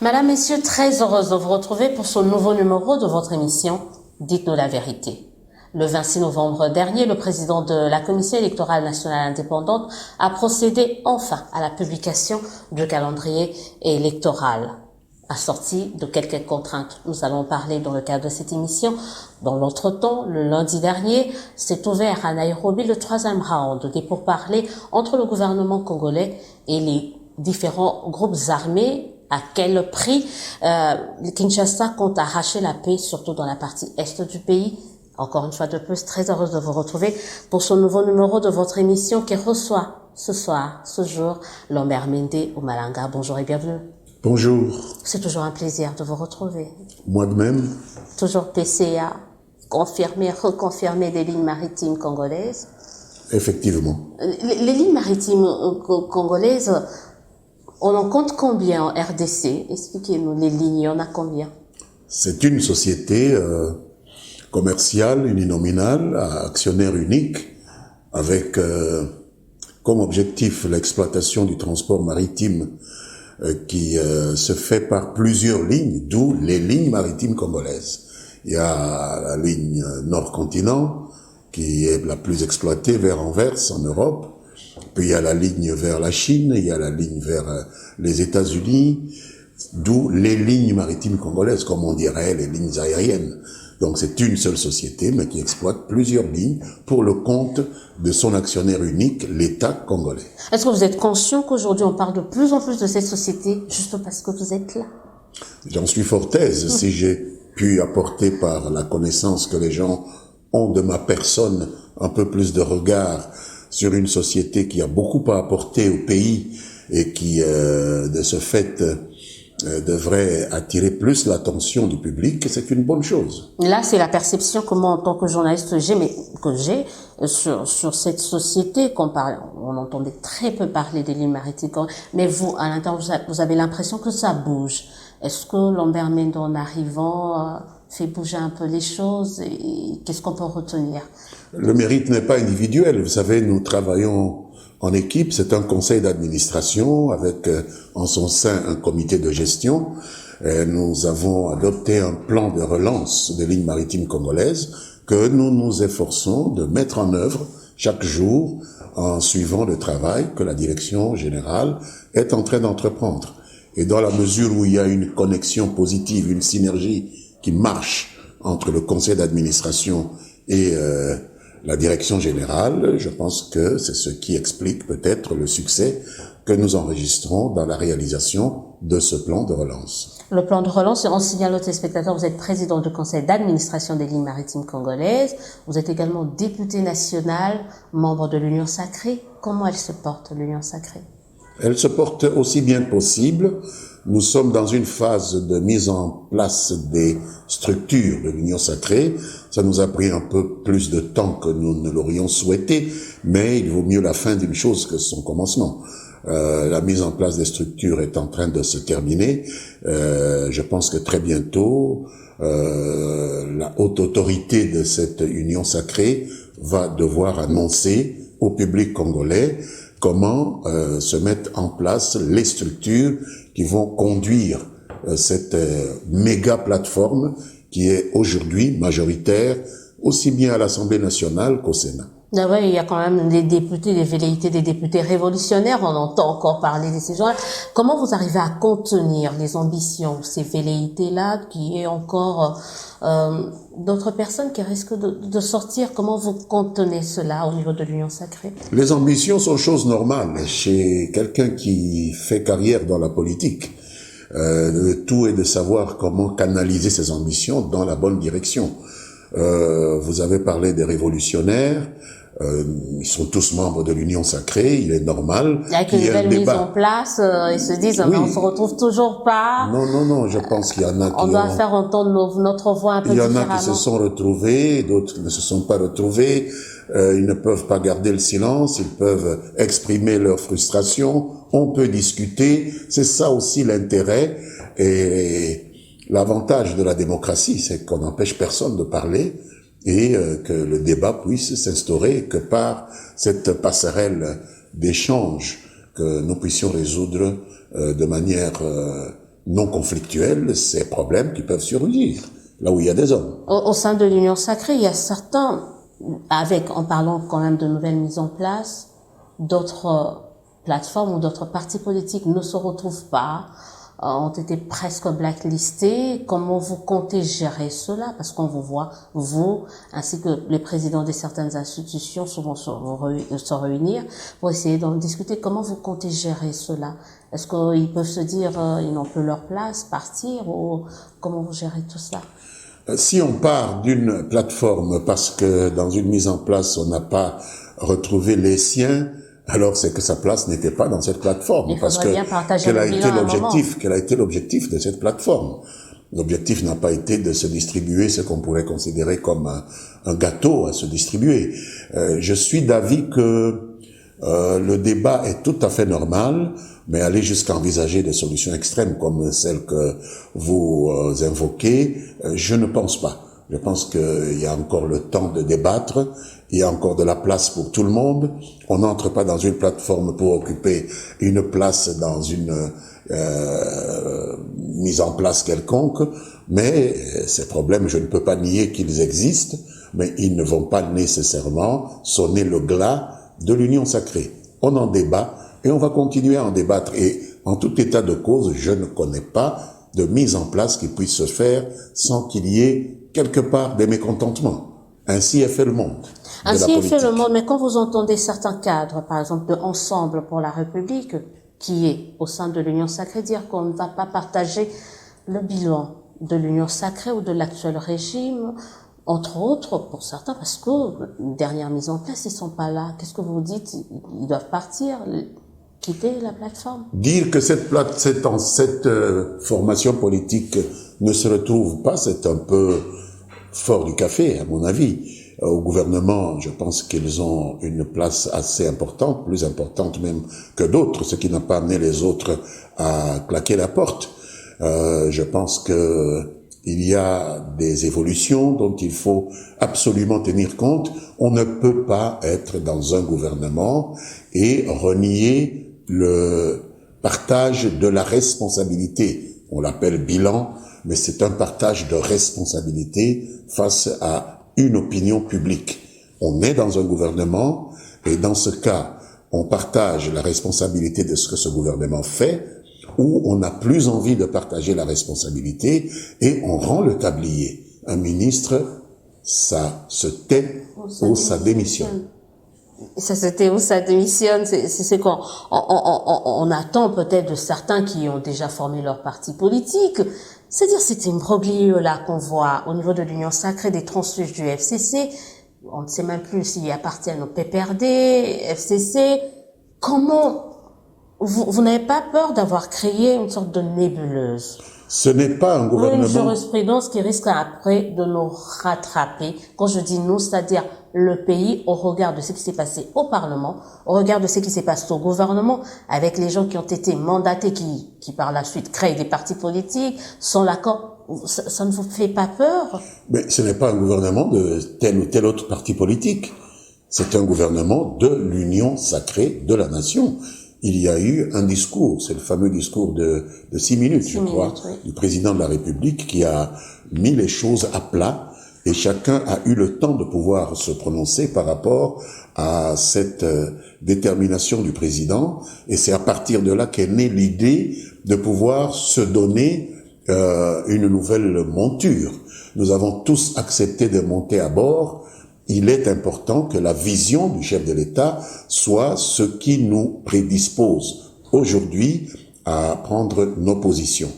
Madame, Messieurs, très heureuse de vous retrouver pour ce nouveau numéro de votre émission « Dites-nous la vérité ». Le 26 novembre dernier, le président de la Commission électorale nationale indépendante a procédé enfin à la publication du calendrier électoral, assorti de quelques contraintes. Nous allons parler dans le cadre de cette émission. Dans l'entretemps, le lundi dernier, s'est ouvert à Nairobi le 3e round des pourparlers entre le gouvernement congolais et les différents groupes armés. À quel prix Kinshasa compte arracher la paix, surtout dans la partie est du pays. Encore une fois de plus, très heureuse de vous retrouver pour ce nouveau numéro de votre émission qui reçoit ce soir, ce jour, Lambert Mende Omalanga. Bonjour et bienvenue. Bonjour. C'est toujours un plaisir de vous retrouver. Moi de même. Toujours PCA, confirmer, reconfirmer des lignes maritimes congolaises. Effectivement. Les lignes maritimes congolaises, on en compte combien en RDC? Expliquez-nous les lignes, il y en a combien? C'est une société commerciale uninominale, à actionnaire unique, avec comme objectif l'exploitation du transport maritime qui se fait par plusieurs lignes, d'où les lignes maritimes congolaises. Il y a la ligne Nord-Continent, qui est la plus exploitée vers Anvers, en Europe. Puis il y a la ligne vers la Chine, il y a la ligne vers les États-Unis, d'où les lignes maritimes congolaises, comme on dirait les lignes aériennes. Donc c'est une seule société, mais qui exploite plusieurs lignes pour le compte de son actionnaire unique, l'État congolais. Est-ce que vous êtes conscient qu'aujourd'hui on parle de plus en plus de cette société juste parce que vous êtes là? J'en suis fort aise si j'ai pu apporter par la connaissance que les gens ont de ma personne un peu plus de regard sur une société qui a beaucoup à apporter au pays et qui, de ce fait, devrait attirer plus l'attention du public, c'est une bonne chose. Là, c'est la perception que moi, en tant que journaliste, j'ai sur cette société qu'on parle. On entendait très peu parler des lignes maritimes, mais vous, à l'intérieur, vous avez l'impression que ça bouge. Est-ce que Lambert Mende, en arrivant, fait bouger un peu les choses et qu'est-ce qu'on peut retenir? Le mérite n'est pas individuel. Vous savez, nous travaillons en équipe. C'est un conseil d'administration avec en son sein un comité de gestion. Et nous avons adopté un plan de relance des lignes maritimes congolaises que nous nous efforçons de mettre en œuvre chaque jour en suivant le travail que la direction générale est en train d'entreprendre. Et dans la mesure où il y a une connexion positive, une synergie qui marche entre le conseil d'administration et la direction générale, je pense que c'est ce qui explique peut-être le succès que nous enregistrons dans la réalisation de ce plan de relance. Le plan de relance, on signale aux téléspectateurs, vous êtes président du conseil d'administration des lignes maritimes congolaises, vous êtes également député national, membre de l'Union Sacrée. Comment elle se porte, l'Union Sacrée? Elle se porte aussi bien que possible. Nous sommes dans une phase de mise en place des structures de l'Union Sacrée. Ça nous a pris un peu plus de temps que nous ne l'aurions souhaité, mais il vaut mieux la fin d'une chose que son commencement. La mise en place des structures est en train de se terminer. Je pense que très bientôt, la haute autorité de cette Union Sacrée va devoir annoncer au public congolais comment se mettent en place les structures qui vont conduire cette méga plateforme qui est aujourd'hui majoritaire aussi bien à l'Assemblée nationale qu'au Sénat. D'abord, il y a quand même des députés, des velléités des députés révolutionnaires, on entend encore parler de ces gens-là. Comment vous arrivez à contenir les ambitions, ces velléités-là, qui est encore d'autres personnes qui risquent de sortir? Comment vous contenez cela au niveau de l'Union Sacrée? Les ambitions sont choses normales chez quelqu'un qui fait carrière dans la politique. Le tout est de savoir comment canaliser ses ambitions dans la bonne direction. Vous avez parlé des révolutionnaires. Ils sont tous membres de l'Union Sacrée, il est normal. Avec une nouvelle mise en place, ils se disent, oui. On se retrouve toujours pas. Non, je pense qu'il y en a qui on doit faire entendre notre voix un peu différemment. Il y en a qui se sont retrouvés, d'autres ne se sont pas retrouvés. Ils ne peuvent pas garder le silence, ils peuvent exprimer leur frustration. On peut discuter. C'est ça aussi l'intérêt et l'avantage de la démocratie, c'est qu'on n'empêche personne de parler. Et que le débat puisse s'instaurer, que par cette passerelle d'échange, que nous puissions résoudre de manière non conflictuelle ces problèmes qui peuvent surgir, là où il y a des hommes. Au sein de l'Union sacrée, il y a certains, en parlant quand même de nouvelles mises en place, d'autres plateformes ou d'autres partis politiques ne se retrouvent pas, ont été presque blacklistés. Comment vous comptez gérer cela? Parce qu'on vous voit, vous, ainsi que les présidents de certaines institutions, souvent se réunir pour essayer d'en discuter. Comment vous comptez gérer cela? Est-ce qu'ils peuvent se dire ils n'ont plus leur place, partir, ou comment vous gérez tout cela? Si on part d'une plateforme parce que dans une mise en place on n'a pas retrouvé les siens, alors c'est que sa place n'était pas dans cette plateforme, parce que quel a été l'objectif de cette plateforme. L'objectif n'a pas été de se distribuer ce qu'on pourrait considérer comme un gâteau à se distribuer. Je suis d'avis que le débat est tout à fait normal, mais aller jusqu'à envisager des solutions extrêmes comme celles que vous invoquez, je ne pense pas. Je pense qu'il y a encore le temps de débattre, il y a encore de la place pour tout le monde. On n'entre pas dans une plateforme pour occuper une place dans une mise en place quelconque, mais ces problèmes, je ne peux pas nier qu'ils existent, mais ils ne vont pas nécessairement sonner le glas de l'union sacrée. On en débat et on va continuer à en débattre. Et en tout état de cause, je ne connais pas de mise en place qui puisse se faire sans qu'il y ait quelque part des mécontentements. Ainsi est fait le monde. Ainsi est fait le monde, mais quand vous entendez certains cadres, par exemple de Ensemble pour la République, qui est au sein de l'Union sacrée, dire qu'on ne va pas partager le bilan de l'Union sacrée ou de l'actuel régime, entre autres pour certains, parce que dernière mise en place, ils sont pas là. Qu'est-ce que vous dites? Ils doivent partir, quitter la plateforme. Dire que cette formation politique ne se retrouve pas, c'est un peu fort du café, à mon avis. Au gouvernement, je pense qu'ils ont une place assez importante, plus importante même que d'autres, ce qui n'a pas amené les autres à claquer la porte. Je pense que il y a des évolutions dont il faut absolument tenir compte. On ne peut pas être dans un gouvernement et renier le partage de la responsabilité. On l'appelle bilan, mais c'est un partage de responsabilité face à une opinion publique. On est dans un gouvernement et dans ce cas, on partage la responsabilité de ce que ce gouvernement fait, ou on n'a plus envie de partager la responsabilité et on rend le tablier. Un ministre, ça se tait ou ça démissionne. Ça se tait ou ça démissionne, c'est qu'on on attend peut-être de certains qui ont déjà formé leur parti politique. C'est-à-dire cet imbroglio-là qu'on voit au niveau de l'Union sacrée des transfuges du FCC. On ne sait même plus s'ils appartiennent au PPRD, FCC. Comment vous n'avez pas peur d'avoir créé une sorte de nébuleuse? Ce n'est pas un gouvernement... Une jurisprudence qui risque après de nous rattraper. Quand je dis nous, c'est-à-dire le pays au regard de ce qui s'est passé au Parlement, au regard de ce qui s'est passé au gouvernement, avec les gens qui ont été mandatés, qui par la suite créent des partis politiques, sans l'accord. Ça ne vous fait pas peur? Mais ce n'est pas un gouvernement de tel ou tel autre parti politique. C'est un gouvernement de l'union sacrée de la nation. Il y a eu un discours, c'est le fameux discours de 6 minutes, je crois, oui, du président de la République qui a mis les choses à plat et chacun a eu le temps de pouvoir se prononcer par rapport à cette détermination du président, et c'est à partir de là qu'est née l'idée de pouvoir se donner une nouvelle monture. Nous avons tous accepté de monter à bord. Il est important que la vision du chef de l'État soit ce qui nous prédispose aujourd'hui à prendre nos positions.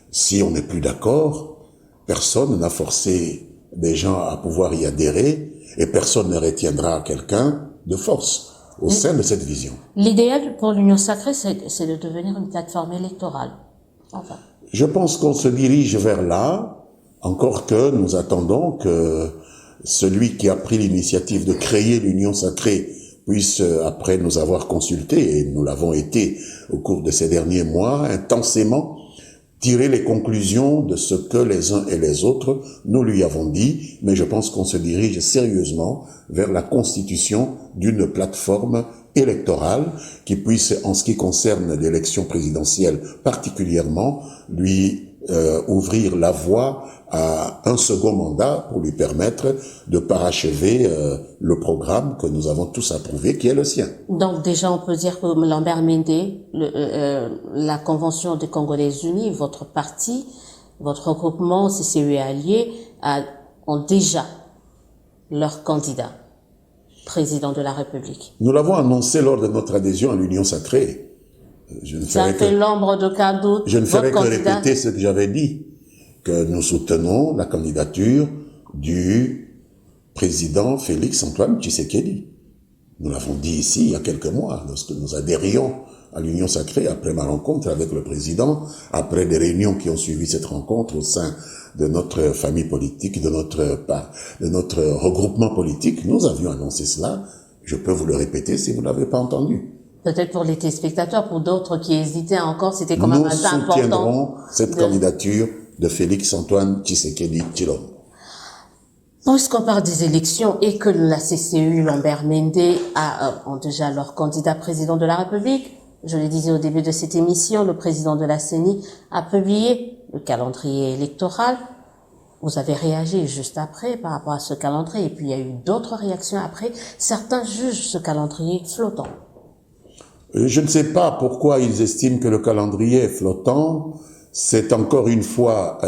Si on n'est plus d'accord, personne n'a forcé des gens à pouvoir y adhérer et personne ne retiendra quelqu'un de force au sein de cette vision. L'idéal pour l'Union sacrée, c'est de devenir une plateforme électorale. Enfin. Je pense qu'on se dirige vers là, encore que nous attendons que celui qui a pris l'initiative de créer l'Union sacrée puisse, après nous avoir consultés, et nous l'avons été au cours de ces derniers mois, intensément tirer les conclusions de ce que les uns et les autres nous lui avons dit, mais je pense qu'on se dirige sérieusement vers la constitution d'une plateforme électorale qui puisse, en ce qui concerne l'élection présidentielle particulièrement, lui ouvrir la voie à un second mandat pour lui permettre de parachever le programme que nous avons tous approuvé, qui est le sien. Donc déjà, on peut dire que Lambert Mende, la Convention des Congolais Unis, votre parti, votre regroupement, CCE et alliés, ont déjà leur candidat, président de la République. Nous l'avons annoncé lors de notre adhésion à l'Union sacrée. Ça fait l'ombre de qu'un doute. Je ne ferai que répéter ce que j'avais dit, que nous soutenons la candidature du président Félix-Antoine Tshisekedi. Nous l'avons dit ici il y a quelques mois, lorsque nous adhérions à l'Union sacrée, après ma rencontre avec le président, après des réunions qui ont suivi cette rencontre au sein de notre famille politique, de notre regroupement politique, nous avions annoncé cela. Je peux vous le répéter si vous ne l'avez pas entendu. Peut-être pour les téléspectateurs, pour d'autres qui hésitaient encore, c'était quand même assez important. Nous soutiendrons cette candidature de Félix-Antoine Tshisekedi Tshilombo. Puisqu'on parle des élections et que la CCU, Lambert Mende, ont déjà leur candidat président de la République, je le disais au début de cette émission, le président de la CENI a publié le calendrier électoral. Vous avez réagi juste après par rapport à ce calendrier, et puis il y a eu d'autres réactions après. Certains jugent ce calendrier flottant. Je ne sais pas pourquoi ils estiment que le calendrier est flottant. C'est encore une fois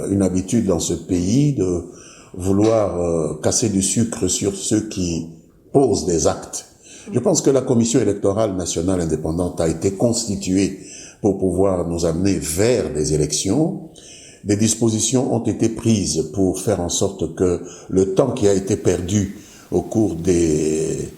une habitude dans ce pays de vouloir casser du sucre sur ceux qui posent des actes. Je pense que la Commission électorale nationale indépendante a été constituée pour pouvoir nous amener vers des élections. Des dispositions ont été prises pour faire en sorte que le temps qui a été perdu au cours des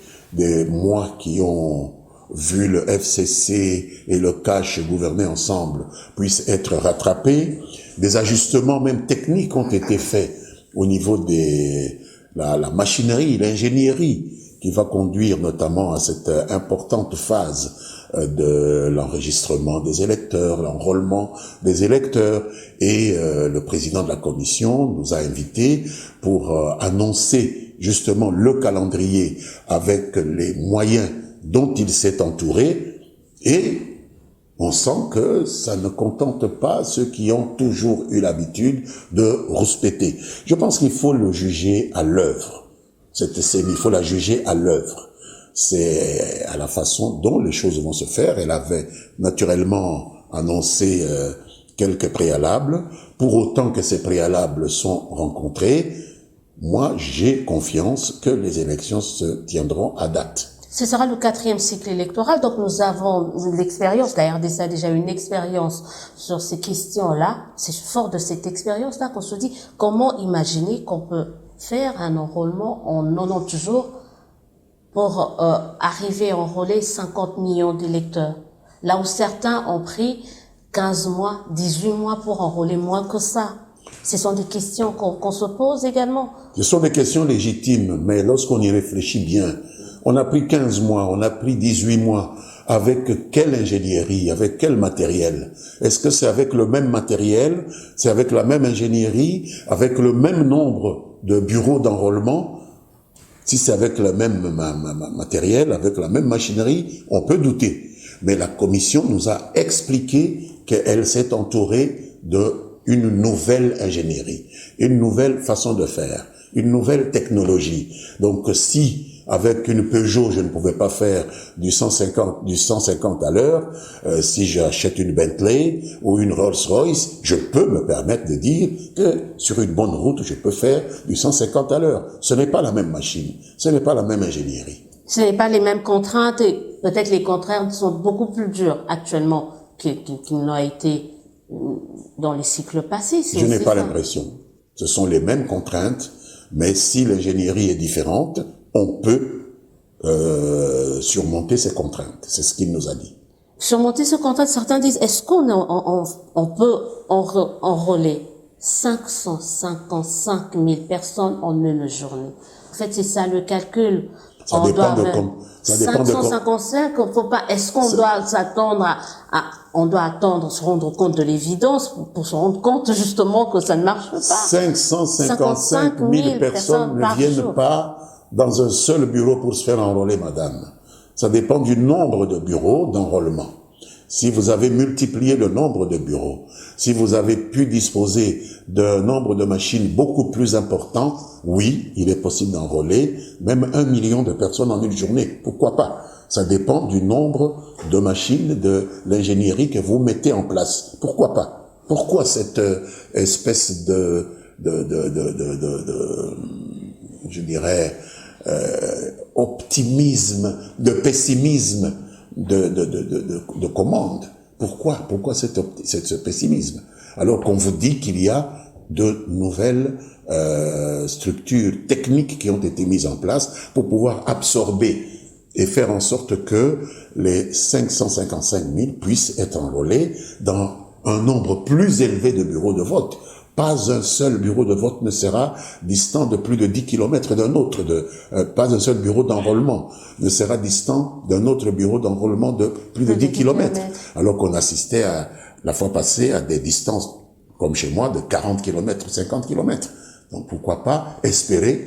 mois qui ont vu le FCC et le CACH gouverner ensemble, puisse être rattrapé. Des ajustements même techniques ont été faits au niveau de la machinerie, l'ingénierie, qui va conduire notamment à cette importante phase de l'enregistrement des électeurs, l'enrôlement des électeurs. Et le président de la commission nous a invités pour annoncer justement le calendrier avec les moyens dont il s'est entouré, et on sent que ça ne contente pas ceux qui ont toujours eu l'habitude de rouspéter. Je pense qu'il faut le juger à l'œuvre. Cette scène, il faut la juger à l'œuvre. C'est à la façon dont les choses vont se faire. Elle avait naturellement annoncé quelques préalables. Pour autant que ces préalables sont rencontrés, moi j'ai confiance que les élections se tiendront à date. Ce sera le 4e cycle électoral, donc nous avons l'expérience, la RDC a déjà une expérience sur ces questions-là. C'est fort de cette expérience-là qu'on se dit comment imaginer qu'on peut faire un enrôlement en 90 jours pour arriver à enrôler 50 millions d'électeurs. Là où certains ont pris 15 mois, 18 mois pour enrôler moins que ça. Ce sont des questions qu'on se pose également. Ce sont des questions légitimes, mais lorsqu'on y réfléchit bien, on a pris 15 mois, on a pris 18 mois. Avec quelle ingénierie, avec quel matériel? Est-ce que c'est avec le même matériel, c'est avec la même ingénierie, avec le même nombre de bureaux d'enrôlement? Si c'est avec le même matériel, avec la même machinerie, on peut douter. Mais la commission nous a expliqué qu'elle s'est entourée d'une nouvelle ingénierie, une nouvelle façon de faire, une nouvelle technologie. Donc si avec une Peugeot, je ne pouvais pas faire du 150 à l'heure. Si j'achète une Bentley ou une Rolls-Royce, je peux me permettre de dire que sur une bonne route, je peux faire du 150 à l'heure. Ce n'est pas la même machine, ce n'est pas la même ingénierie. Ce n'est pas les mêmes contraintes et peut-être les contraintes sont beaucoup plus dures actuellement qu'ils n'ont été dans les cycles passés. Je n'ai pas l'impression. Ce sont les mêmes contraintes, mais si l'ingénierie est différente, on peut surmonter ces contraintes. C'est ce qu'il nous a dit. Surmonter ces contraintes, certains disent, est-ce qu'on peut enrôler 555 000 personnes en une journée? En fait, c'est ça le calcul. Ça dépend de 555, faut pas, est-ce qu'on doit s'attendre on doit attendre, se rendre compte de l'évidence pour se rendre compte justement que ça ne marche pas. 555 000 personnes ne viennent pas dans un seul bureau pour se faire enrôler, madame. Ça dépend du nombre de bureaux d'enrôlement. Si vous avez multiplié le nombre de bureaux, si vous avez pu disposer d'un nombre de machines beaucoup plus important, oui, il est possible d'enrôler même 1 million de personnes en une journée. Pourquoi pas? Ça dépend du nombre de machines, de l'ingénierie que vous mettez en place. Pourquoi pas? Pourquoi cette espèce je dirais, optimisme, de pessimisme, de commande? Pourquoi ce pessimisme? Alors qu'on vous dit qu'il y a de nouvelles structures techniques qui ont été mises en place pour pouvoir absorber et faire en sorte que les 555 000 puissent être enrôlés dans un nombre plus élevé de bureaux de vote. Pas un seul bureau de vote ne sera distant de plus de 10 kilomètres d'un autre. Pas un seul bureau d'enrôlement ne sera distant d'un autre bureau d'enrôlement de plus de 10 kilomètres. Alors qu'on assistait la fois passée à des distances, comme chez moi, de 40 kilomètres, 50 kilomètres. Donc pourquoi pas espérer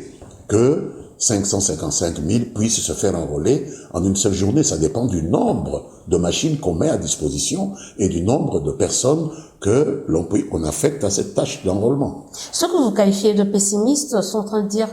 que 555 000 puissent se faire enrôler en une seule journée. Ça dépend du nombre de machines qu'on met à disposition et du nombre de personnes qu'on affecte à cette tâche d'enrôlement. Ceux que vous qualifiez de pessimistes sont en train de dire,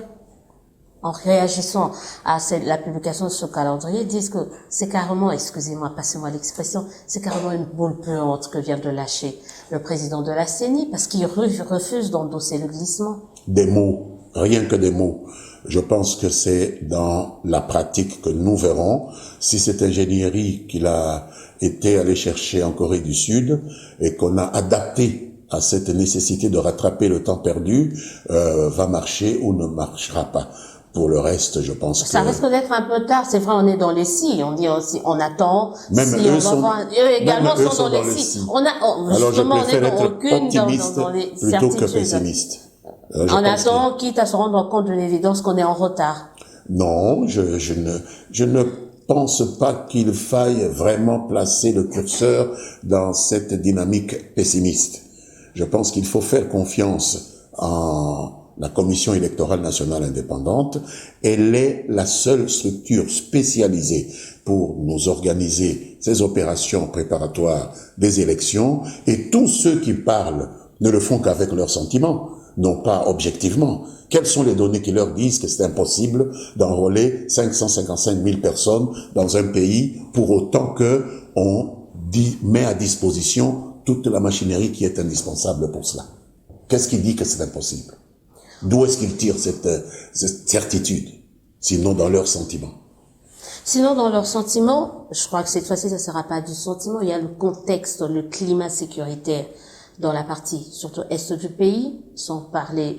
en réagissant à la publication de ce calendrier, disent que c'est carrément, excusez-moi, passez-moi l'expression, c'est carrément une boule puante que vient de lâcher le président de la CENI parce qu'il refuse d'endosser le glissement. Des mots, rien que des mots. Je pense que c'est dans la pratique que nous verrons si cette ingénierie qu'il a été allé chercher en Corée du Sud et qu'on a adapté à cette nécessité de rattraper le temps perdu, va marcher ou ne marchera pas. Pour le reste, je pense que... Ça risque d'être un peu tard, c'est vrai, on est dans les si, on dit aussi, on attend, même si eux on sont, va eux également même eux sont dans les si. Alors je préfère être optimiste plutôt que pessimiste. On attend, quitte à se rendre compte de l'évidence qu'on est en retard. Non, je ne pense pas qu'il faille vraiment placer le curseur dans cette dynamique pessimiste. Je pense qu'il faut faire confiance en la Commission électorale nationale indépendante. Elle est la seule structure spécialisée pour nous organiser ces opérations préparatoires des élections, et tous ceux qui parlent ne le font qu'avec leurs sentiments, non pas objectivement. Quelles sont les données qui leur disent que c'est impossible d'enrôler 555 000 personnes dans un pays pour autant que on met à disposition toute la machinerie qui est indispensable pour cela? Qu'est-ce qui dit que c'est impossible? D'où est-ce qu'ils tirent cette certitude? Sinon dans leurs sentiments. Sinon dans leurs sentiments, je crois que cette fois-ci ça ne sera pas du sentiment, il y a le contexte, le climat sécuritaire dans la partie, surtout est du pays, sans parler,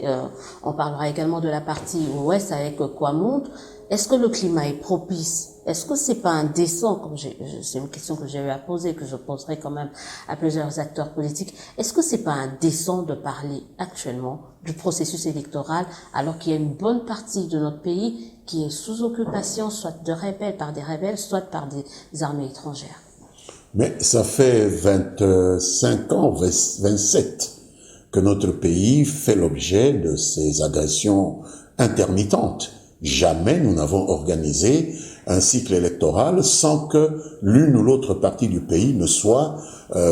on parlera également de la partie ouest avec Kwamoun. Est-ce que le climat est propice? Est-ce que c'est pas indécent, comme c'est une question que j'ai eu à poser, que je poserai quand même à plusieurs acteurs politiques. Est-ce que c'est pas indécent de parler actuellement du processus électoral alors qu'il y a une bonne partie de notre pays qui est sous occupation, soit de rebelles, par des rebelles, soit par des armées étrangères? Mais ça fait 25 ans, 27, que notre pays fait l'objet de ces agressions intermittentes. Jamais nous n'avons organisé un cycle électoral sans que l'une ou l'autre partie du pays ne soit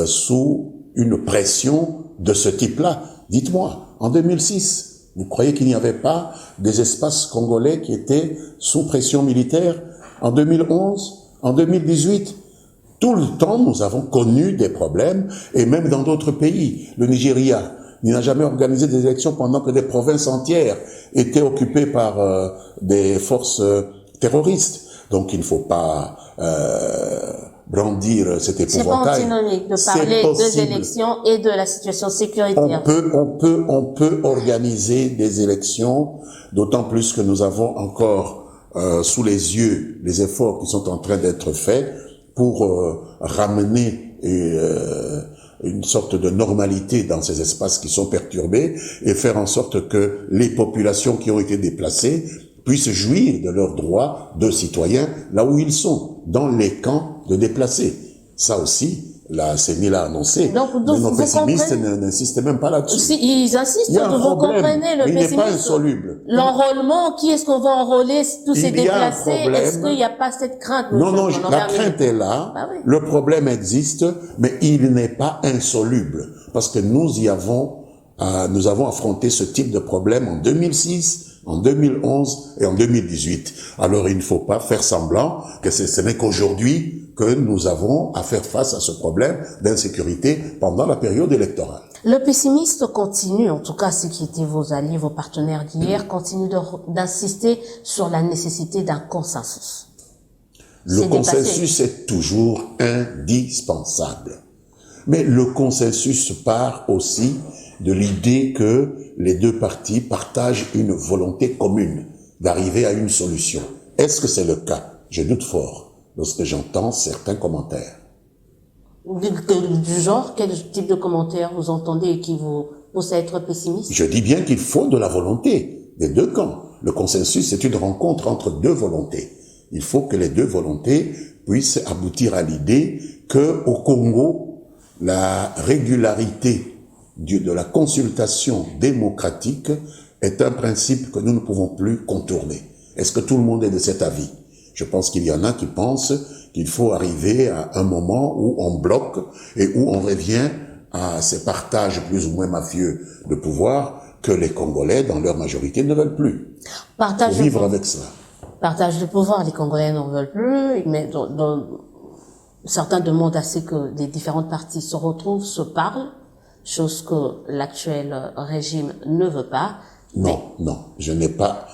sous une pression de ce type-là. Dites-moi, en 2006, vous croyez qu'il n'y avait pas des espaces congolais qui étaient sous pression militaire? En 2011, en 2018, tout le temps, nous avons connu des problèmes, et même dans d'autres pays. Le Nigeria, il n'a jamais organisé des élections pendant que des provinces entières étaient occupées par des forces terroristes. Donc il ne faut pas brandir cet épouvantail. C'est pas antinomique de parler des élections et de la situation sécuritaire. On peut organiser des élections, d'autant plus que nous avons encore sous les yeux les efforts qui sont en train d'être faits pour ramener une sorte de normalité dans ces espaces qui sont perturbés et faire en sorte que les populations qui ont été déplacées puissent jouir de leurs droits de citoyens là où ils sont, dans les camps de déplacés. Ça aussi, la CENI l'a annoncé. Donc, mais nos vous pessimistes comprenez? n'insistent même pas là-dessus. Si, ils insistent, Il y a un vous problème, comprenez, le mais il n'est pas pessimisme. insoluble. L'enrôlement, qui est-ce qu'on va enrôler, tous ces Il y a un déplacés? problème. Est-ce qu'il n'y a pas cette crainte? Non, non, monsieur, la crainte est là, Bah oui. le problème existe, mais il n'est pas insoluble. Parce que nous avons affronté ce type de problème en 2006, en 2011 et en 2018. Alors il ne faut pas faire semblant que ce n'est qu'aujourd'hui que nous avons à faire face à ce problème d'insécurité pendant la période électorale. Le pessimiste continue, en tout cas ceux qui étaient vos alliés, vos partenaires d'hier, continue d'insister sur la nécessité d'un consensus. Le consensus est toujours indispensable. Mais le consensus part aussi de l'idée que les deux parties partagent une volonté commune d'arriver à une solution. Est-ce que c'est le cas? Je doute fort lorsque j'entends certains commentaires. Du genre, quel type de commentaires vous entendez et qui vous pousse à être pessimiste? Je dis bien qu'il faut de la volonté des deux camps. Le consensus, c'est une rencontre entre deux volontés. Il faut que les deux volontés puissent aboutir à l'idée que au Congo, la régularité de la consultation démocratique est un principe que nous ne pouvons plus contourner. Est-ce que tout le monde est de cet avis? Je pense qu'il y en a qui pensent qu'il faut arriver à un moment où on bloque et où on revient à ces partages plus ou moins mafieux de pouvoir que les Congolais, dans leur majorité, ne veulent plus. Il faut vivre avec cela. Partage de pouvoir, les Congolais n'en veulent plus, mais certains demandent assez que les différentes parties se retrouvent, se parlent, chose que l'actuel régime ne veut pas. Non, non, je n'ai pas,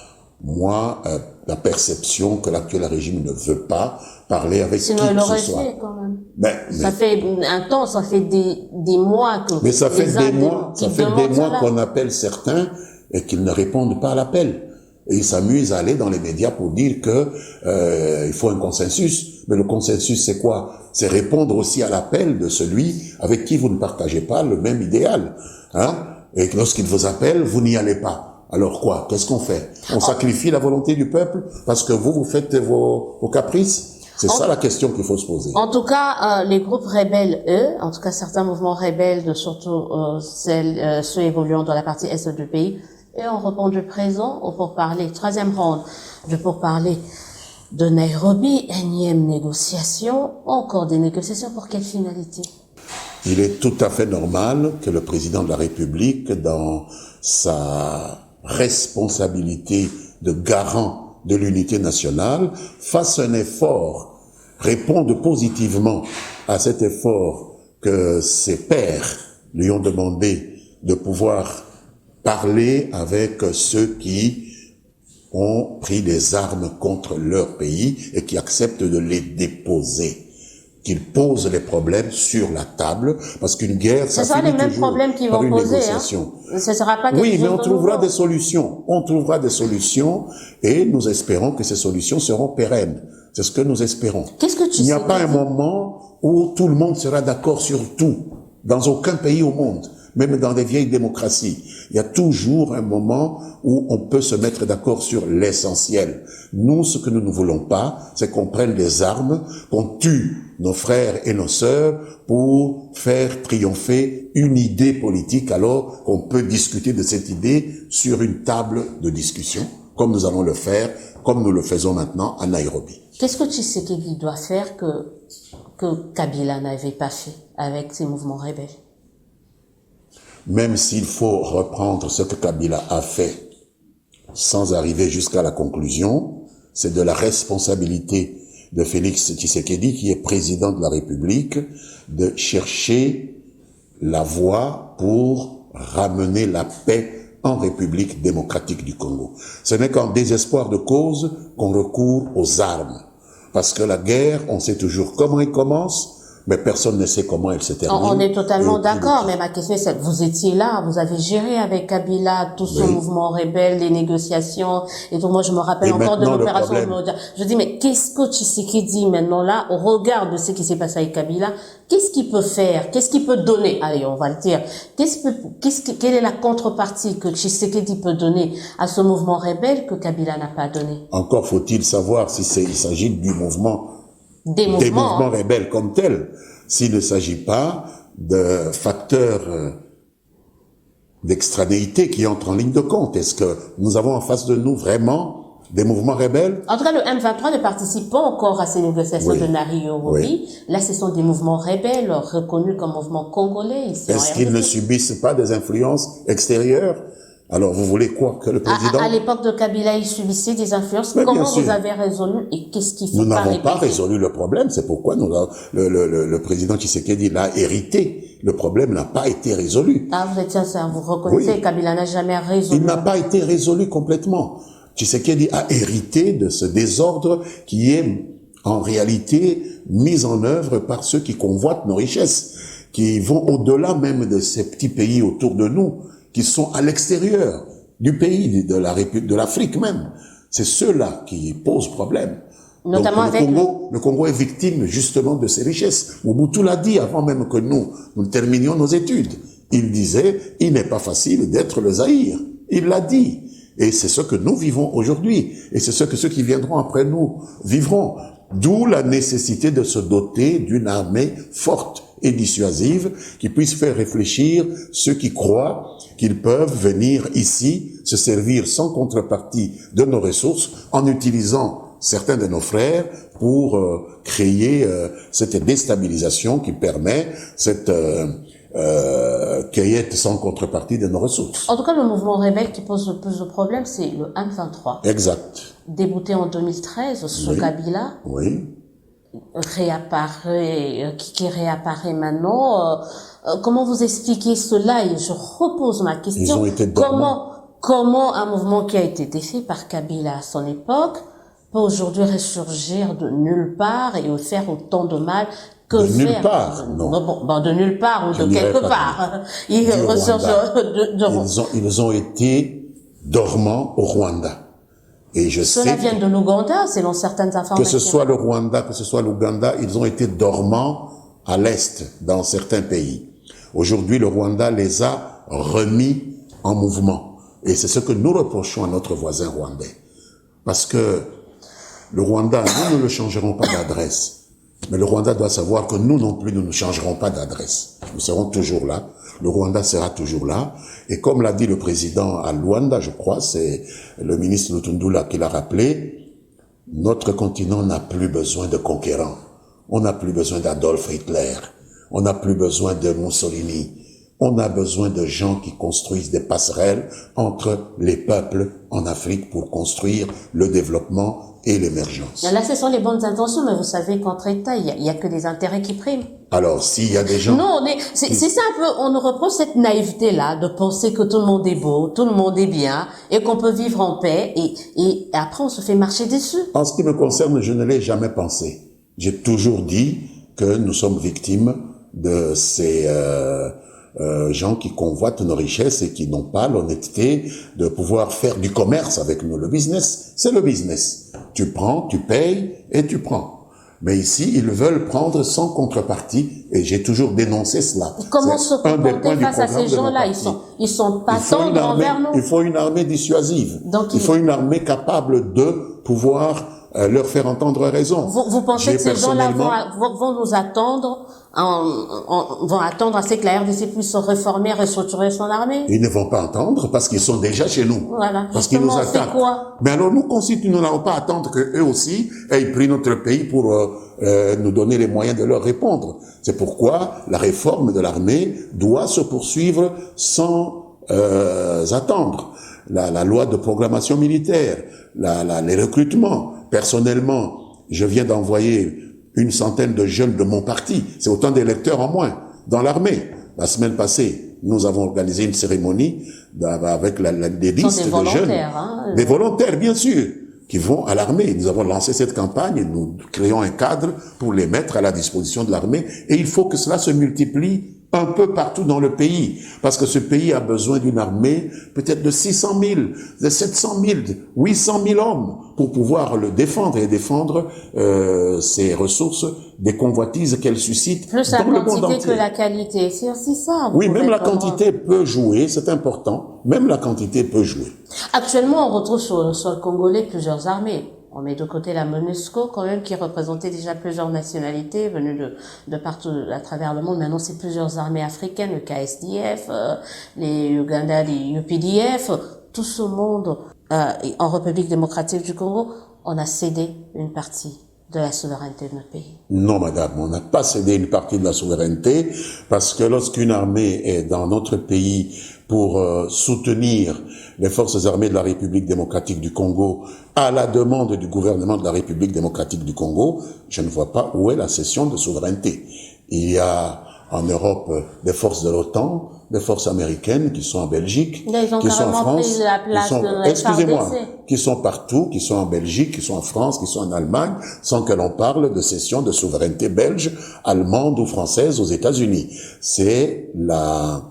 moi, la perception que l'actuel régime ne veut pas parler avec qui que ce soit. Sinon, il l'aurait fait quand même. Mais ça fait un temps, ça fait des mois que... Mais ça fait des mois qu'on appelle certains et qu'ils ne répondent pas à l'appel. Et ils s'amusent à aller dans les médias pour dire que il faut un consensus. Mais le consensus, c'est quoi? C'est répondre aussi à l'appel de celui avec qui vous ne partagez pas le même idéal. Hein? Et lorsqu'il vous appelle, vous n'y allez pas. Alors quoi? Qu'est-ce qu'on fait? On sacrifie la volonté du peuple parce que vous faites vos caprices? C'est ça la question qu'il faut se poser. En tout cas, les groupes rebelles, eux, en tout cas certains mouvements rebelles, surtout ceux évoluant dans la partie est du pays, et ont répondu présent au pourparler, troisième round du pourparler de Nairobi, énième négociation, encore des négociations pour quelle finalité? Il est tout à fait normal que le président de la République, dans sa responsabilité de garant de l'unité nationale, fasse un effort, réponde positivement à cet effort que ses pairs lui ont demandé de pouvoir parler avec ceux qui ont pris des armes contre leur pays et qui acceptent de les déposer. Qu'ils posent les problèmes sur la table, parce qu'une guerre, ça finit les mêmes toujours problèmes qu'ils par vont une poser, négociation. Hein. Ce sera pas oui, mais on trouvera des solutions. On trouvera des solutions et nous espérons que ces solutions seront pérennes. C'est ce que nous espérons. Qu'est-ce que tu sais? Il n'y a pas un moment où tout le monde sera d'accord sur tout. Dans aucun pays au monde. Même dans des vieilles démocraties, il y a toujours un moment où on peut se mettre d'accord sur l'essentiel. Nous, ce que nous ne voulons pas, c'est qu'on prenne des armes, qu'on tue nos frères et nos sœurs pour faire triompher une idée politique, alors qu'on peut discuter de cette idée sur une table de discussion, comme nous allons le faire, comme nous le faisons maintenant à Nairobi. Qu'est-ce que Tshisekedi doit faire que Kabila n'avait pas fait avec ses mouvements rebelles? Même s'il faut reprendre ce que Kabila a fait sans arriver jusqu'à la conclusion, c'est de la responsabilité de Félix Tshisekedi, qui est président de la République, de chercher la voie pour ramener la paix en République démocratique du Congo. Ce n'est qu'en désespoir de cause qu'on recourt aux armes. Parce que la guerre, on sait toujours comment elle commence, mais personne ne sait comment elle se termine. On est totalement d'accord, mais ma question est celle, vous étiez là, vous avez géré avec Kabila tout ce mouvement rebelle, les négociations, et tout. Moi, je me rappelle encore de l'opération. Je dis, mais qu'est-ce que Tshisekedi maintenant là, au regard de ce qui s'est passé avec Kabila, qu'est-ce qu'il peut faire? Qu'est-ce qu'il peut donner? Allez, on va le dire. Quelle est la contrepartie que Tshisekedi peut donner à ce mouvement rebelle que Kabila n'a pas donné? Encore faut-il savoir si il s'agit du mouvement des mouvements rebelles comme tels. s'il ne s'agit pas de facteurs d'extranéité qui entrent en ligne de compte. Est-ce que nous avons en face de nous vraiment des mouvements rebelles? En tout cas, le M23 ne participe pas encore à ces négociations de Nairobi. Oui. Là, ce sont des mouvements rebelles reconnus comme mouvements congolais ici. Est-ce qu'ils ne subissent pas des influences extérieures? Alors, vous voulez quoi que le président... À l'époque de Kabila, il subissait des influences. Mais comment vous avez résolu et qu'est-ce qu'il faut Nous n'avons pas résolu le problème. C'est pourquoi le président Tshisekedi l'a hérité. Le problème n'a pas été résolu. Ah, vous êtes sincère, vous reconnaissez que Kabila n'a jamais résolu. Il n'a pas été résolu complètement. Tshisekedi a hérité de ce désordre qui est en réalité mis en œuvre par ceux qui convoitent nos richesses, qui vont au-delà même de ces petits pays autour de nous, qui sont à l'extérieur du pays, de l'Afrique même. C'est ceux-là qui posent problème. Notamment donc, le Congo est victime justement de ces richesses. Mobutu l'a dit avant même que nous terminions nos études. Il disait, il n'est pas facile d'être le Zaïre. Il l'a dit. Et c'est ce que nous vivons aujourd'hui. Et c'est ce que ceux qui viendront après nous vivront. D'où la nécessité de se doter d'une armée forte et dissuasive qui puisse faire réfléchir ceux qui croient qu'ils peuvent venir ici se servir sans contrepartie de nos ressources en utilisant certains de nos frères pour créer cette déstabilisation qui permet cette cueillette sans contrepartie de nos ressources. En tout cas, le mouvement rebelle qui pose le plus de problèmes, c'est le M23. Exact. Débouté en 2013 sous Kabila. Oui. Qui réapparaît maintenant. Comment vous expliquez cela? Et je repose ma question. Ils ont été comment un mouvement qui a été défait par Kabila à son époque peut aujourd'hui ressurgir de nulle part et faire autant de mal que de faire? Nulle part, non. De nulle part ou de quelque part. Ils ont été dormants au Rwanda. Et Cela vient de l'Ouganda, selon certaines informations. Que ce soit le Rwanda, que ce soit l'Ouganda, ils ont été dormants à l'Est, dans certains pays. Aujourd'hui, le Rwanda les a remis en mouvement. Et c'est ce que nous reprochons à notre voisin rwandais. Parce que le Rwanda, nous ne le changerons pas d'adresse. Mais le Rwanda doit savoir que nous non plus, nous ne changerons pas d'adresse. Nous serons toujours là. Le Rwanda sera toujours là. Et comme l'a dit le président à Luanda, je crois, c'est le ministre Lutundula qui l'a rappelé, notre continent n'a plus besoin de conquérants. On n'a plus besoin d'Adolf Hitler. On n'a plus besoin de Mussolini. On a besoin de gens qui construisent des passerelles entre les peuples en Afrique pour construire le développement et l'émergence. Là, ce sont les bonnes intentions, mais vous savez qu'entre États, il y a que des intérêts qui priment. Alors, s'il y a des gens... Non, c'est ça un peu, on nous reproche cette naïveté-là de penser que tout le monde est beau, tout le monde est bien, et qu'on peut vivre en paix, et après on se fait marcher dessus. En ce qui me concerne, je ne l'ai jamais pensé. J'ai toujours dit que nous sommes victimes de ces gens qui convoitent nos richesses et qui n'ont pas l'honnêteté de pouvoir faire du commerce avec nous. Le business, c'est le business. Tu prends, tu payes et tu prends. Mais ici, ils veulent prendre sans contrepartie, et j'ai toujours dénoncé cela. Comment se comporter face à ces gens-là? Ils sont pas tendres envers nous. Il faut une armée dissuasive. Il faut une armée capable de pouvoir leur faire entendre raison. Vous pensez que ces gens-là vont nous attendre, vont attendre à ce que la RDC puisse se réformer, restructurer son armée? Ils ne vont pas attendre parce qu'ils sont déjà chez nous. Voilà. Parce qu'ils nous attaquent. Quoi? Mais alors nous n'allons pas attendre qu'eux aussi aient pris notre pays pour nous donner les moyens de leur répondre. C'est pourquoi la réforme de l'armée doit se poursuivre sans attendre. La loi de programmation militaire, les recrutements. Personnellement, je viens d'envoyer 100 de jeunes de mon parti. C'est autant d'électeurs en moins dans l'armée. La semaine passée, nous avons organisé une cérémonie avec des listes de jeunes. Hein, des volontaires, bien sûr, qui vont à l'armée. Nous avons lancé cette campagne et nous créons un cadre pour les mettre à la disposition de l'armée. Et il faut que cela se multiplie un peu partout dans le pays, parce que ce pays a besoin d'une armée peut-être de 600 000, de 700 000, 800 000 hommes pour pouvoir le défendre et défendre ses ressources des convoitises qu'elle suscite dans le monde entier. Plus la quantité que la qualité, c'est aussi ça. Oui, même la quantité peut jouer, c'est important, même la quantité peut jouer. Actuellement, on retrouve sur le sol congolais plusieurs armées. On met de côté la MONUSCO, quand même, qui représentait déjà plusieurs nationalités venues de partout à travers le monde. Maintenant, c'est plusieurs armées africaines, le KSDF, les Uganda, les UPDF, tout ce monde en République démocratique du Congo, on a cédé une partie de la souveraineté de notre pays. Non, madame, on n'a pas cédé une partie de la souveraineté parce que lorsqu'une armée est dans notre pays pour soutenir les forces armées de la République démocratique du Congo à la demande du gouvernement de la République démocratique du Congo, je ne vois pas où est la cession de souveraineté. Il y a en Europe des forces de l'OTAN, des forces américaines qui sont en Belgique, qui sont en France, qui sont partout, qui sont en Belgique, qui sont en France, qui sont en Allemagne, sans que l'on parle de cession de souveraineté belge, allemande ou française aux États-Unis. C'est la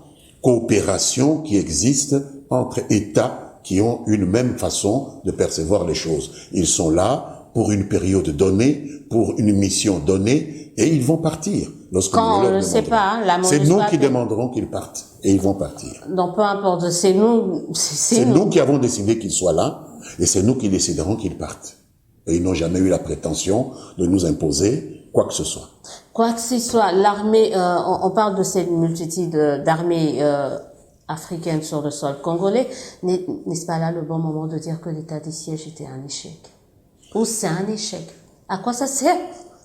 coopération qui existe entre États qui ont une même façon de percevoir les choses. Ils sont là pour une période donnée, pour une mission donnée, et ils vont partir. Quand on ne le sait pas, hein, c'est nous qui demanderons qu'ils partent, et ils vont partir. Donc peu importe, c'est nous, c'est nous qui avons décidé qu'ils soient là, et c'est nous qui déciderons qu'ils partent. Et ils n'ont jamais eu la prétention de nous imposer quoi que ce soit. Quoi que ce soit, l'armée, on parle de cette multitude d'armées africaines sur le sol congolais, n'est-ce pas là le bon moment de dire que l'état des sièges était un échec? Ou c'est un échec? À quoi ça sert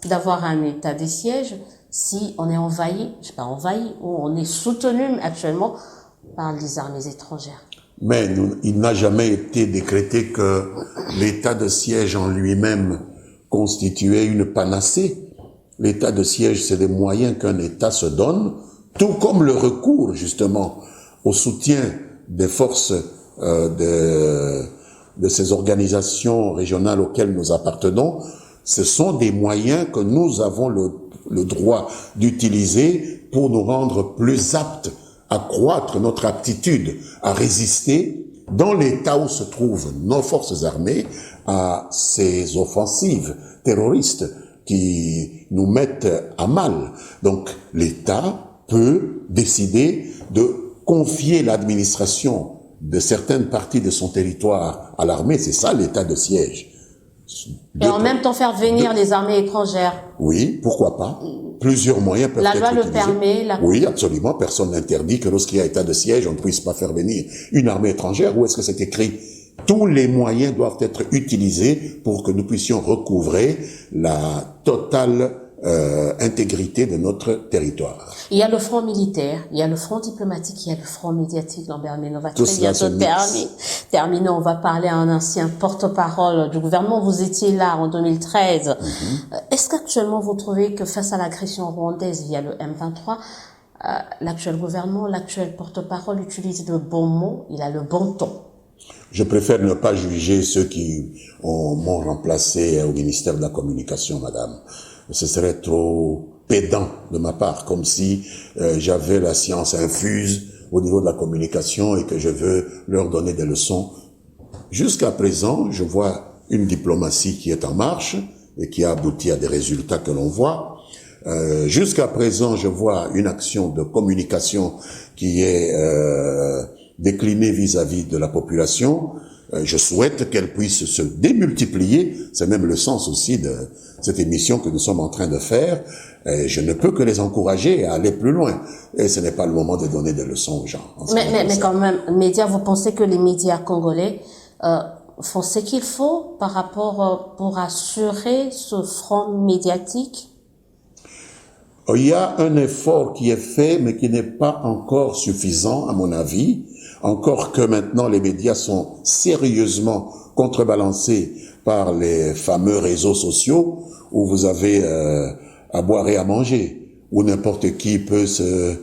d'avoir un état des sièges si on est envahi, je sais pas envahi, ou on est soutenu actuellement par les armées étrangères? Mais il n'a jamais été décrété que l'état de siège en lui-même constituait une panacée. L'état de siège, c'est des moyens qu'un État se donne, tout comme le recours, justement, au soutien des forces de ces organisations régionales auxquelles nous appartenons. Ce sont des moyens que nous avons le droit d'utiliser pour nous rendre plus aptes à croître notre aptitude à résister dans l'état où se trouvent nos forces armées à ces offensives terroristes qui nous mettent à mal. Donc l'État peut décider de confier l'administration de certaines parties de son territoire à l'armée, c'est ça l'état de siège. Et en même temps faire venir les armées étrangères. Oui, pourquoi pas. Plusieurs moyens peuvent être utilisés. La loi le permet. Oui, absolument. Personne n'interdit que lorsqu'il y a état de siège, on ne puisse pas faire venir une armée étrangère. Où est-ce que c'est écrit? Tous les moyens doivent être utilisés pour que nous puissions recouvrer la totale intégrité de notre territoire. Il y a le front militaire, il y a le front diplomatique, il y a le front médiatique. Lambert Menova, très bientôt terminé. On va parler à un ancien porte-parole du gouvernement. Vous étiez là en 2013. Est-ce qu'actuellement vous trouvez que face à l'agression rwandaise via le M23, l'actuel gouvernement, l'actuel porte-parole utilise le bon mot, il a le bon ton? Je préfère ne pas juger ceux qui m'ont remplacé au ministère de la Communication, madame. Ce serait trop pédant de ma part, comme si j'avais la science infuse au niveau de la communication et que je veux leur donner des leçons. Jusqu'à présent, je vois une diplomatie qui est en marche et qui a abouti à des résultats que l'on voit. Jusqu'à présent, je vois une action de communication qui est déclinée vis-à-vis de la population. Je souhaite qu'elle puisse se démultiplier. C'est même le sens aussi de cette émission que nous sommes en train de faire. Et je ne peux que les encourager à aller plus loin. Et ce n'est pas le moment de donner des leçons aux gens. Mais quand même, médias, vous pensez que les médias congolais font ce qu'il faut par rapport pour assurer ce front médiatique? Il y a un effort qui est fait, mais qui n'est pas encore suffisant, à mon avis. Encore que maintenant les médias sont sérieusement contrebalancés par les fameux réseaux sociaux où vous avez à boire et à manger, où n'importe qui peut se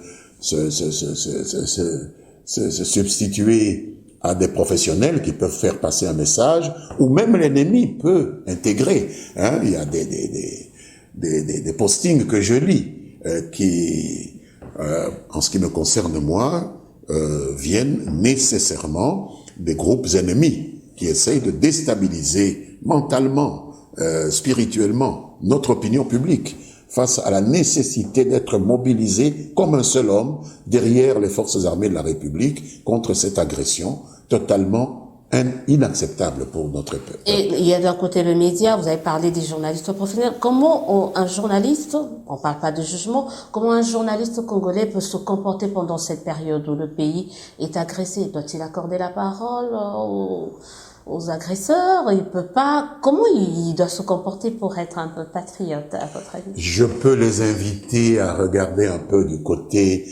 substituer à des professionnels qui peuvent faire passer un message, ou même l'ennemi peut intégrer. Il y a des postings que je lis qui, en ce qui me concerne moi, viennent nécessairement des groupes ennemis qui essayent de déstabiliser mentalement, spirituellement notre opinion publique face à la nécessité d'être mobilisé comme un seul homme derrière les forces armées de la République contre cette agression totalement inacceptable pour notre peuple. Et il y a d'un côté le média, vous avez parlé des journalistes professionnels. Comment un journaliste, on parle pas de jugement, comment un journaliste congolais peut se comporter pendant cette période où le pays est agressé? Doit-il accorder la parole aux agresseurs? Il peut pas. Comment il doit se comporter pour être un peu patriote, à votre avis? Je peux les inviter à regarder un peu du côté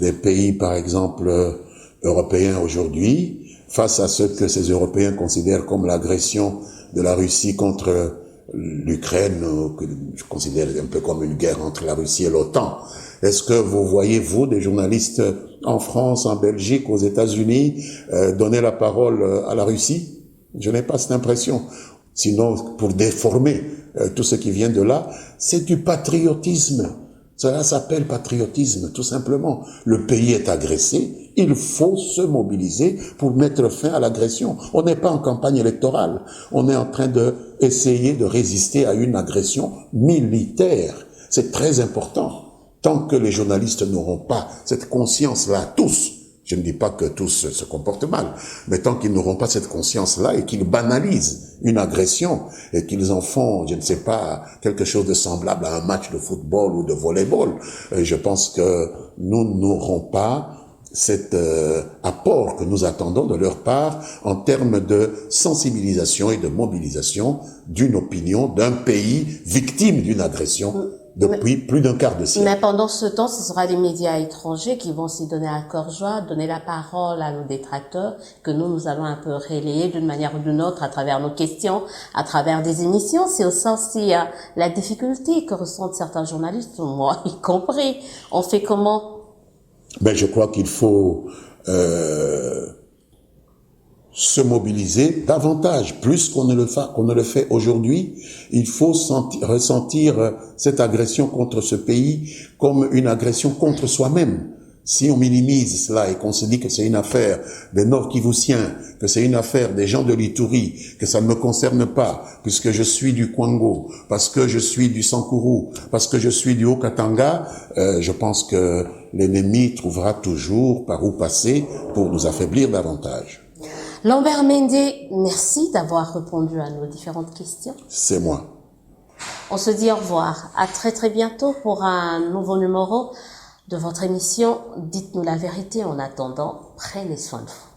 des pays, par exemple, européens aujourd'hui, face à ce que ces Européens considèrent comme l'agression de la Russie contre l'Ukraine, que je considère un peu comme une guerre entre la Russie et l'OTAN. Est-ce que vous voyez, vous, des journalistes en France, en Belgique, aux États-Unis, donner la parole à la Russie? Je n'ai pas cette impression. Sinon, pour déformer tout ce qui vient de là, c'est du patriotisme. Cela s'appelle patriotisme, tout simplement. Le pays est agressé, il faut se mobiliser pour mettre fin à l'agression. On n'est pas en campagne électorale, on est en train d'essayer de résister à une agression militaire. C'est très important. Tant que les journalistes n'auront pas cette conscience-là, tous, je ne dis pas que tous se comportent mal, mais tant qu'ils n'auront pas cette conscience-là et qu'ils banalisent une agression et qu'ils en font, je ne sais pas, quelque chose de semblable à un match de football ou de volleyball, je pense que nous n'aurons pas cet apport que nous attendons de leur part en termes de sensibilisation et de mobilisation d'une opinion d'un pays victime d'une agression depuis plus d'un quart de siècle. Mais pendant ce temps, ce sera les médias étrangers qui vont s'y donner à cœur joie, donner la parole à nos détracteurs, que nous allons un peu relayer d'une manière ou d'une autre à travers nos questions, à travers des émissions. C'est aussi la difficulté que ressentent certains journalistes, moi y compris. On fait comment? Ben, je crois qu'il faut se mobiliser davantage, plus qu'on ne le fait aujourd'hui. Il faut ressentir cette agression contre ce pays comme une agression contre soi-même. Si on minimise cela et qu'on se dit que c'est une affaire des Nord-Kivusiens, que c'est une affaire des gens de l'Ituri, que ça ne me concerne pas, puisque je suis du Kwango, parce que je suis du Sankuru, parce que je suis du Haut-Katanga, je pense que l'ennemi trouvera toujours par où passer pour nous affaiblir davantage. Lambert Mende, merci d'avoir répondu à nos différentes questions. C'est moi. On se dit au revoir. À très très bientôt pour un nouveau numéro de votre émission. Dites-nous la vérité. En attendant, prenez soin de vous.